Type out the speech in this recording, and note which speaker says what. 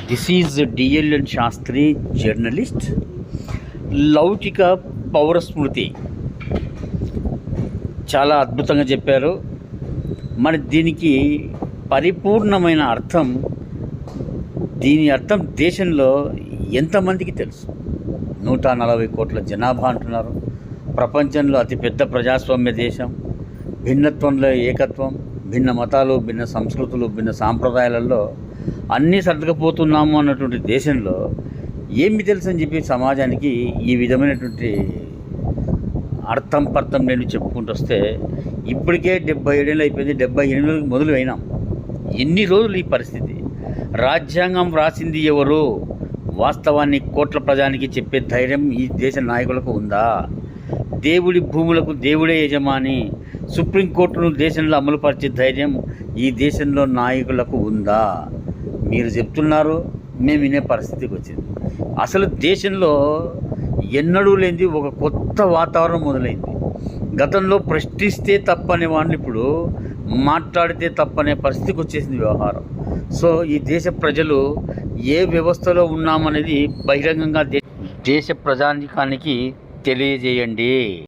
Speaker 1: This is D L N Shastri journalist. లౌకిక పౌరస్మృతి చాలా అద్భుతంగా చెప్పారు. మరి దీనికి పరిపూర్ణమైన అర్థం, దీని అర్థం దేశంలో ఎంతమందికి తెలుసు? 140 కోట్ల జనాభా అంటున్నారు. ప్రపంచంలో అతిపెద్ద ప్రజాస్వామ్య దేశం. భిన్నత్వంలో ఏకత్వం, భిన్న మతాలు, భిన్న సంస్కృతులు, భిన్న సాంప్రదాయాలలో అన్నీ సర్దుకుపోతున్నాము అన్నటువంటి దేశంలో ఏమి తెలుసు అని చెప్పి సమాజానికి ఈ విధమైనటువంటి అర్థం పర్థం నేను చెప్పుకుంటూ వస్తే ఇప్పటికే 77 ఏళ్ళు అయిపోయింది. 78 మొదలు అయినాం. ఎన్ని రోజులు ఈ పరిస్థితి? రాజ్యాంగం రాసింది ఎవరు? వాస్తవాన్ని కోట్ల ప్రజానికి చెప్పే ధైర్యం ఈ దేశ నాయకులకు ఉందా? దేవుడి భూములకు దేవుడే యజమాని, సుప్రీంకోర్టును దేశంలో అమలుపరిచే ధైర్యం ఈ దేశంలో నాయకులకు ఉందా? మీరు చెప్తున్నారు, మేము వినే పరిస్థితికి వచ్చింది. అసలు దేశంలో ఎన్నడూ లేనిది ఒక కొత్త వాతావరణం మొదలైంది. గతంలో ప్రశ్నిస్తే తప్పనే వాడిని ఇప్పుడు మాట్లాడితే తప్పనే పరిస్థితికి వచ్చేసింది వ్యవహారం. సో ఈ దేశ ప్రజలు ఏ వ్యవస్థలో ఉన్నామనేది బహిరంగంగా దేశ ప్రజానికానికి తెలియజేయండి.